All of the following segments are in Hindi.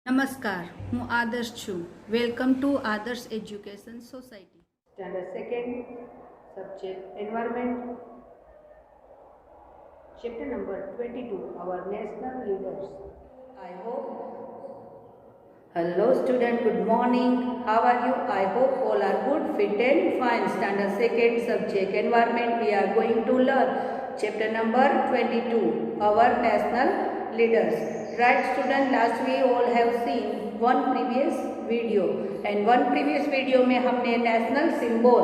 નમસ્કાર, હું આદર્શ છું. વેલકમ ટુ આદર્શ education society. Standard second, subject environment, chapter number 22, our national leaders. I hope. Hello student, good morning. How are you? I hope all are good, fit and fine. Standard second, subject environment. We are going to learn chapter number 22, our national leaders. Right student, last we all have seen one previous video and one previous video में हमने नेशनल सिंबल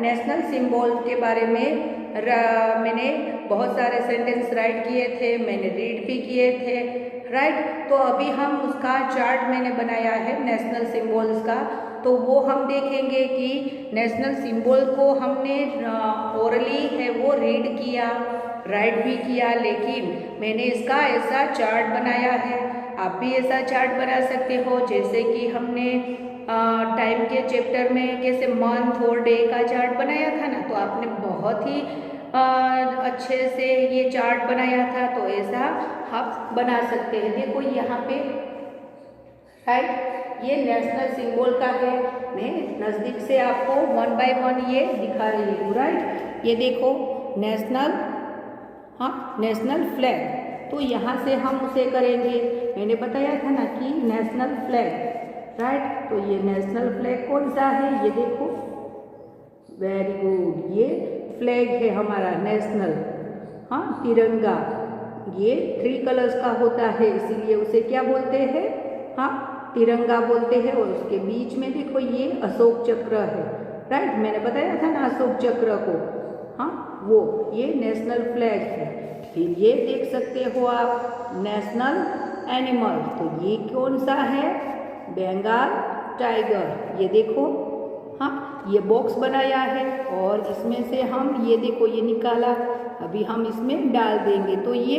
नेशनल सिंबल के बारे में मैंने बहुत सारे सेंटेंस राइट किए थे, मैंने रीड भी किए थे. तो अभी हम उसका चार्ट मैंने बनाया है नेशनल सिंबल्स का, तो वो हम देखेंगे कि नेशनल सिंबल को हमने ओरली है वो रीड किया, राइट भी किया, लेकिन मैंने इसका ऐसा चार्ट बनाया है. आप भी ऐसा चार्ट बना सकते हो, जैसे कि हमने टाइम के चैप्टर में कैसे मंथ और डे का चार्ट बनाया था ना, तो आपने बहुत ही अच्छे से ये चार्ट बनाया था, तो ऐसा आप बना सकते हैं. देखो यहाँ पे ये नेशनल सिंबल का है. मैं नज़दीक से आपको वन बाय वन ये दिखा रही हूँ. ये देखो नेशनल फ्लैग. तो यहाँ से हम उसे करेंगे. मैंने बताया था ना कि नेशनल फ्लैग. तो ये नेशनल फ्लैग कौन सा है, ये देखो. Very good. ये फ्लैग है हमारा नेशनल, तिरंगा. ये 3 कलर्स का होता है, इसीलिए उसे क्या बोलते हैं, तिरंगा बोलते हैं. और उसके बीच में देखो ये अशोक चक्र है. मैंने बताया था ना अशोक चक्र को, वो ये नेशनल फ्लैग है. फिर ये देख सकते हो आप नेशनल एनिमल. तो ये कौन सा है, बंगाल टाइगर. ये देखो, ये बॉक्स बनाया है और इसमें से हम ये देखो ये निकाला, अभी हम इसमें डाल देंगे तो ये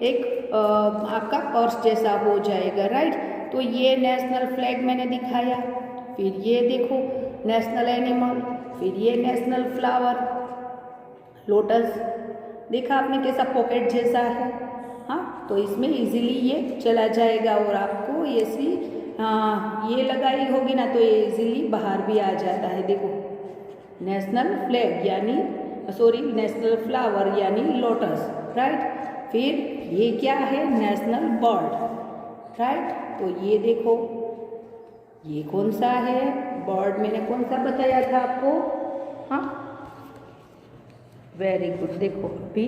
एक आपका पर्स जैसा हो जाएगा. तो ये नेशनल फ्लैग मैंने दिखाया. फिर ये देखो नेशनल एनिमल. फिर ये नेशनल फ्लावर लोटस. देखा आपने कैसा पॉकेट जैसा है. तो इसमें इजीली ये चला जाएगा और आपको ऐसी ये लगाई होगी ना तो ये इजीली बाहर भी आ जाता है. देखो नेशनल फ्लैग यानी नेशनल फ्लावर यानी लोटस. फिर ये क्या है, नेशनल बर्ड. तो ये देखो ये कौन सा है बर्ड, मैंने कौन सा बताया था आपको. Very good. देखो अभी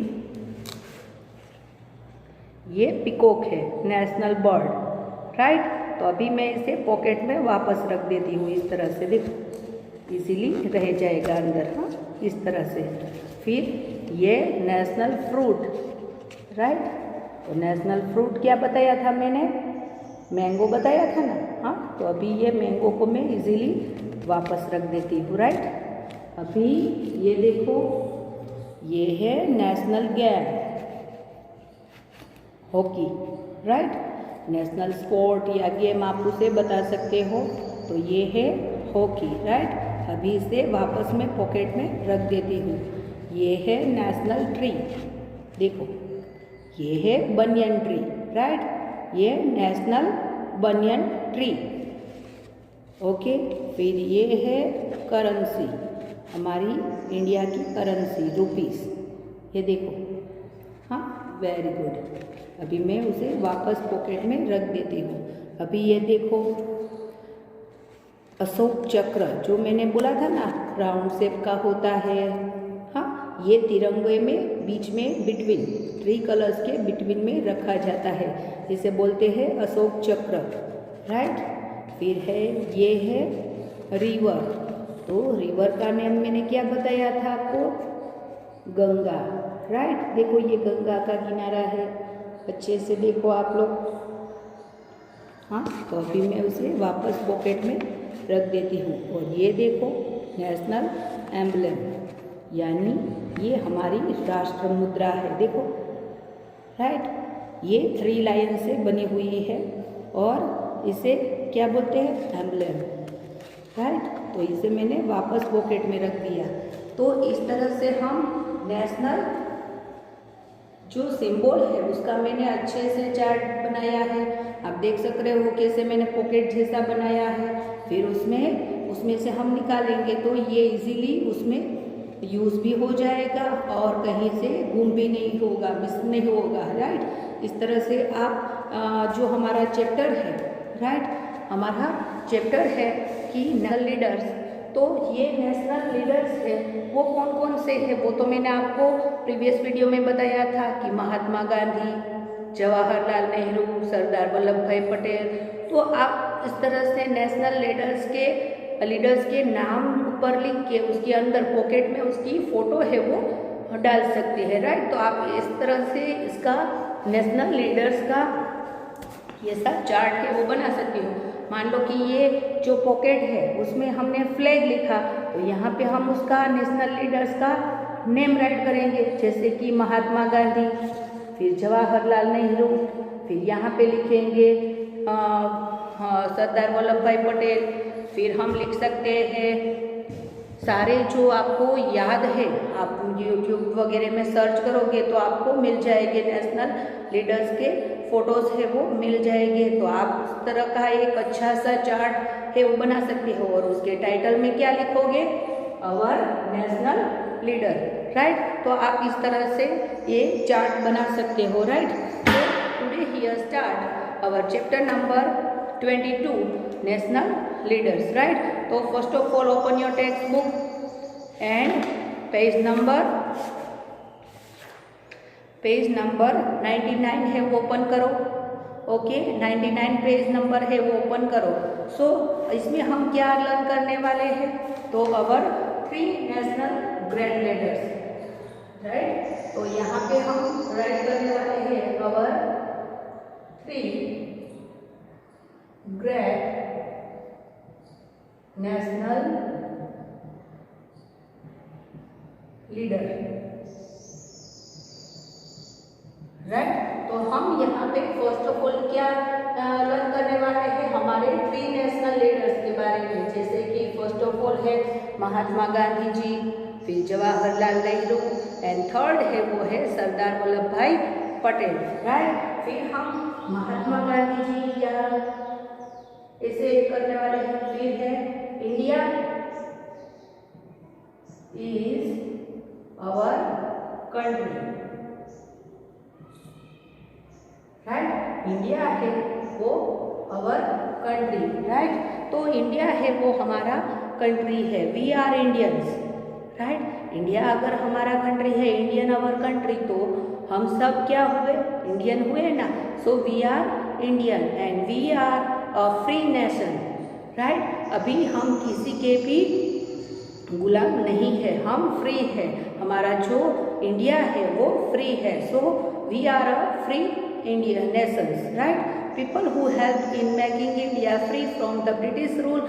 ये पिकॉक है, नेशनल बर्ड. तो अभी मैं इसे पॉकेट में वापस रख देती हूँ इस तरह से. देखो इजीली रह जाएगा अंदर, इस तरह से. फिर ये नेशनल फ्रूट. तो नेशनल फ्रूट क्या बताया था मैंने, मैंगो बताया था ना. तो अभी ये मैंगो को मैं इजीली वापस रख देती हूँ. अभी ये देखो ये है national game hockey. National sport या गेम आप उसे बता सकते हो. तो ये है हॉकी. अभी इसे वापस मैं पॉकेट में रख देती हूँ. ये है नेशनल ट्री. देखो ये है बनियन ट्री. ये नेशनल बनियन ट्री. ओके. फिर ये है करेंसी, हमारी इंडिया की करेंसी रुपीस. ये देखो. Very good. अभी मैं उसे वापस पॉकेट में रख देती हूँ. अभी ये देखो अशोक चक्र, जो मैंने बोला था ना राउंड शेप का होता है. ये तिरंगे में बीच में बिटवीन 3 कलर्स के बिटवीन में रखा जाता है, इसे बोलते हैं अशोक चक्र. फिर है ये है रिवर. तो रिवर का नाम मैंने क्या बताया था आपको, गंगा. देखो ये गंगा का किनारा है, अच्छे से देखो आप लोग. तो अभी मैं उसे वापस पॉकेट में रख देती हूँ. और ये देखो नेशनल एम्बलम यानी ये हमारी राष्ट्र मुद्रा है. देखो ये 3 लाइन से बनी हुई है और इसे क्या बोलते हैं, एम्बलम. तो इसे मैंने वापस पॉकेट में रख दिया. तो इस तरह से हम नेशनल जो सिंबल है उसका मैंने अच्छे से चार्ट बनाया है. आप देख सक रहे हो कैसे मैंने पॉकेट जैसा बनाया है। फिर उसमें से हम निकालेंगे तो ये इजीली उसमें यूज़ भी हो जाएगा और कहीं से गुम भी नहीं होगा, मिस नहीं होगा, राइट। इस तरह से आप जो हमारा चैप्टर है, राइट, हमारा चैप्टर है कि नेशनल लीडर्स, तो ये नेशनल लीडर्स है वो कौन कौन से हैं वो तो मैंने आपको प्रीवियस वीडियो में बताया था कि महात्मा गांधी, जवाहरलाल नेहरू, सरदार वल्लभ भाई पटेल। तो आप इस तरह से नेशनल लीडर्स के नाम ऊपर लिख के उसके अंदर पॉकेट में उसकी फ़ोटो है वो डाल सकते हैं, राइट। तो आप इस तरह से इसका नेशनल लीडर्स का ये सब चार्ट है वो बना सकते हो। मान लो कि ये जो पॉकेट है उसमें हमने फ्लैग लिखा, तो यहाँ पे हम उसका नेशनल लीडर्स का नेम राइट करेंगे, जैसे कि महात्मा गांधी, फिर जवाहरलाल नेहरू, फिर यहाँ पे लिखेंगे सरदार वल्लभ भाई पटेल। फिर हम लिख सकते हैं सारे जो आपको याद है, आप यूट्यूब वगैरह में सर्च करोगे तो आपको मिल जाएंगे, नेशनल लीडर्स के फोटोज़ है वो मिल जाएंगे। तो आप इस तरह का एक अच्छा सा चार्ट है वो बना सकते हो और उसके टाइटल में क्या लिखोगे, आवर नेशनल लीडर, राइट। तो आप इस तरह से ये चार्ट बना सकते हो, राइट। तो today here start our chapter number 22 national leaders, right. तो first of all open your text book and page number 99 है वो ओपन करो, ओके। 99 पेज नंबर है वो ओपन करो। सो इसमें हम क्या लर्न करने वाले हैं, तो अवर 3 नेशनल ग्रेट लीडर्स, राइट। तो यहाँ पे हम राइट करने वाले हैं अवर 3 ग्रेट नेशनल लीडर, राइट। तो हम यहाँ पे फर्स्ट ऑफ ऑल क्या लर्न करने वाले हैं, हमारे 3 नेशनल लीडर्स के बारे में, जैसे कि फर्स्ट ऑफ ऑल है महात्मा गांधी जी, फिर जवाहरलाल नेहरू एंड थर्ड है वो है सरदार वल्लभ भाई पटेल, राइट। फिर हम महात्मा गांधी जी या ऐसे करने वाले हैं। फिर है India is our country, right. India है वो आवर कंट्री, राइट। तो इंडिया है वो हमारा कंट्री है, we are Indians, right. India अगर हमारा कंट्री है, इंडियन आवर कंट्री, तो हम सब क्या हुए, इंडियन हुए ना। So we are Indian and we are a free nation, right. अभी हम किसी के भी गुलाम नहीं है, हम फ्री है, हमारा जो इंडिया है वो फ्री है। So we are a free Indian nations, right. People who help in making India free from the British rule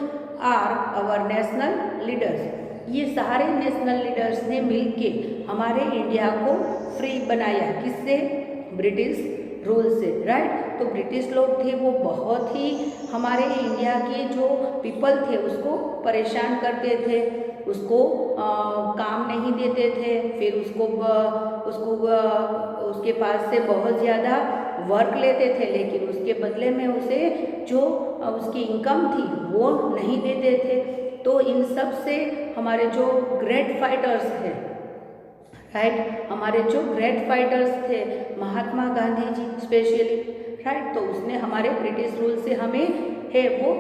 are our national leaders. ये सारे नेशनल लीडर्स ने मिलके हमारे इंडिया को फ्री बनाया, किससे, ब्रिटिश रूल से, राइट। तो ब्रिटिश लोग थे वो बहुत ही हमारे इंडिया के जो पीपल थे उसको परेशान करते थे, उसको काम नहीं देते थे, फिर उसको उसके पास से बहुत ज़्यादा वर्क लेते थे, लेकिन उसके बदले में उसे जो उसकी इनकम थी वो नहीं देते थे। तो इन सब से हमारे जो ग्रेट फाइटर्स हैं, राइट, हमारे जो ग्रेट फाइटर्स थे महात्मा गांधी जी स्पेशली, राइट। तो उसने हमारे ब्रिटिश रूल से हमें है वो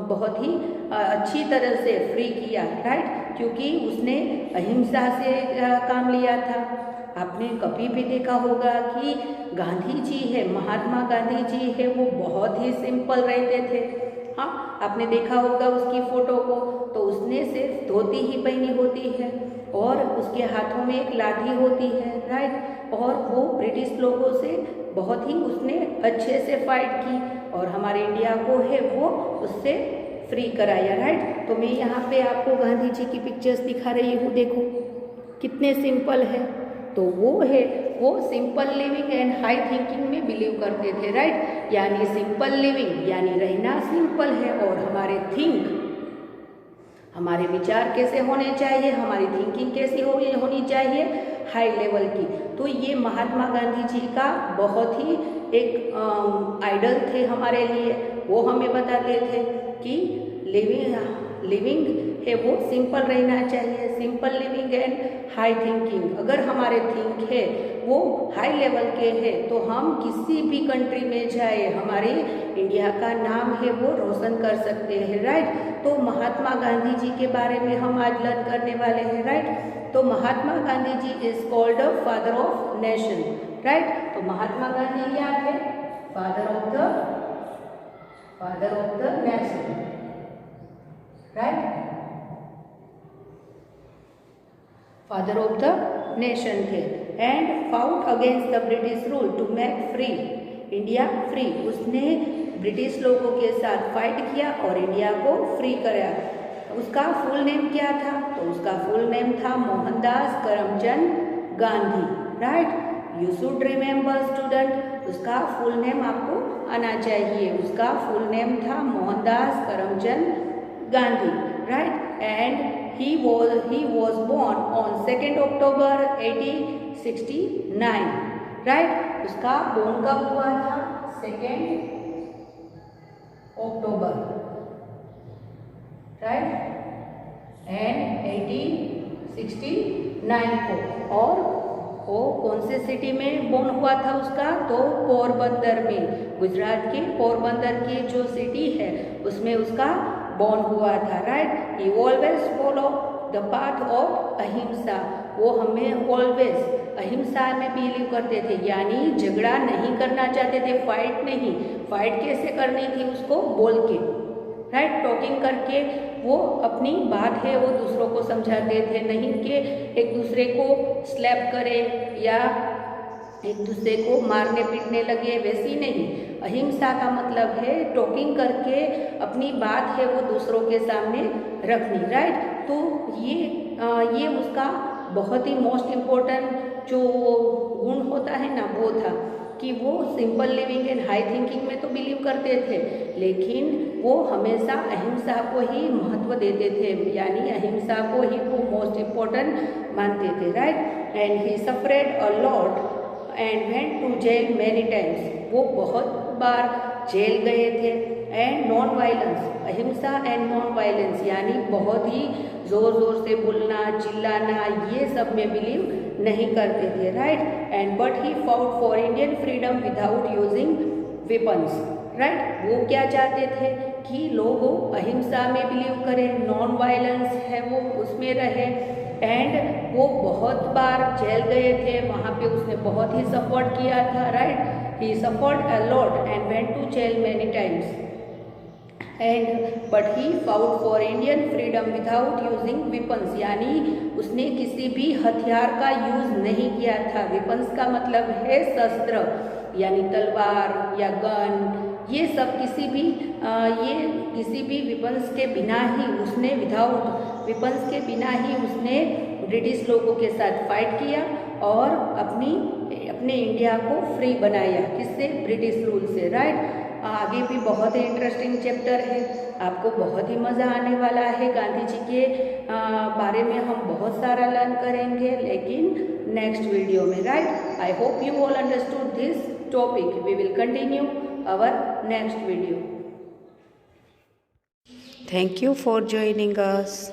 बहुत ही अच्छी तरह से फ्री किया, राइट, क्योंकि उसने अहिंसा से काम लिया था। आपने कभी भी देखा होगा कि गांधी जी है, महात्मा गांधी जी है, वो बहुत ही सिंपल रहते थे। हाँ, आपने देखा होगा उसकी फ़ोटो को, तो उसने सिर्फ धोती ही पहनी होती है और उसके हाथों में एक लाठी होती है, राइट। और वो ब्रिटिश लोगों से बहुत ही उसने अच्छे से फाइट की और हमारे इंडिया को है वो उससे फ्री कराया, राइट। तो मैं यहाँ पे आपको गांधी जी की पिक्चर्स दिखा रही हूँ, देखो कितने सिंपल है। तो वो है वो simple living and high thinking में बिलीव करते थे, राइट। यानी सिंपल लिविंग यानी रहना सिंपल है और हमारे हमारे विचार कैसे होने चाहिए, हमारी थिंकिंग कैसी होनी चाहिए, हाई लेवल की। तो ये महात्मा गांधी जी का बहुत ही एक आइडल थे हमारे लिए। वो हमें बताते थे कि लिविंग है वो सिंपल रहना चाहिए, simple living and high thinking. अगर हमारे थिंक है वो हाई लेवल के है तो हम किसी भी कंट्री में जाए हमारे इंडिया का नाम है वो रोशन कर सकते हैं, राइट। तो महात्मा गांधी जी के बारे में हम आज लर्न करने वाले हैं, राइट। तो Mahatma Gandhi ji is called the father of nation, right. तो महात्मा गांधी क्या थे? Father of the nation, right. Father of the nation थे and fought against the British rule to make free India free. उसने ब्रिटिश लोगों के साथ फाइट किया और इंडिया को फ्री कराया। उसका फुल नेम क्या था? तो उसका फुल नेम था Mohandas Karamchand Gandhi, right. You should remember student, उसका फुल नेम आपको आना चाहिए। उसका फुल नेम था Mohandas Karamchand Gandhi, right. And he was born on 2nd October 1869, right। उसका बोर्न कब हुआ था? 2nd October, right। एंड 1869 को। और वो कौन से सिटी में बोर्न हुआ था उसका? तो पोरबंदर में, गुजरात के पोरबंदर की जो सिटी है उसमें उसका बॉर्न हुआ था, right. He always follow the path of अहिंसा। वो हमें ऑलवेज अहिंसा में बिलीव करते थे, यानी झगड़ा नहीं करना चाहते थे, फाइट नहीं। फाइट कैसे करनी थी? उसको बोल के, राइट, टॉकिंग करके वो अपनी बात है वो दूसरों को समझाते थे, नहीं कि एक दूसरे को स्लैप करे या एक दूसरे को मारने पीटने लगे, वैसी नहीं। अहिंसा का मतलब है टॉकिंग करके अपनी बात है वो दूसरों के सामने रखनी, राइट। तो ये उसका बहुत ही मोस्ट इम्पोर्टेंट जो गुण होता है ना वो था कि वो simple living and high thinking में तो बिलीव करते थे, लेकिन वो हमेशा अहिंसा को ही महत्व देते थे, यानी अहिंसा को ही वो मोस्ट इम्पोर्टेंट मानते थे, right. And he suffered a lot and went to jail many times. वो बहुत बार जेल गए थे। And non violence, ahimsa and non violence, यानी बहुत ही ज़ोर ज़ोर से बोलना चिल्लाना ये सब में बिलीव नहीं करते थे, right. And but he fought for Indian freedom without using weapons, right. वो क्या चाहते थे कि लोग अहिंसा में बिलीव करें, नॉन वायलेंस है वो उसमें रहे। एंड वो बहुत बार जेल गए थे, वहाँ पे उसने बहुत ही सपोर्ट किया था, right. He support a lot and went to jail many times and but he fought for Indian freedom without using weapons, यानी उसने किसी भी हथियार का यूज नहीं किया था। वेपन्स का मतलब है शस्त्र, यानी तलवार या गन, ये सब किसी भी वेपन्स के बिना ही उसने, विदाउट वेपन्स के बिना ही उसने ब्रिटिश लोगों के साथ फाइट किया और अपने इंडिया को फ्री बनाया। किससे? ब्रिटिश रूल से, राइट। आगे भी बहुत ही इंटरेस्टिंग चैप्टर है, आपको बहुत ही मज़ा आने वाला है। गांधी जी के बारे में हम बहुत सारा लर्न करेंगे, लेकिन नेक्स्ट वीडियो में, right. I hope you all understood this topic. We will continue our next video. Thank you for joining us.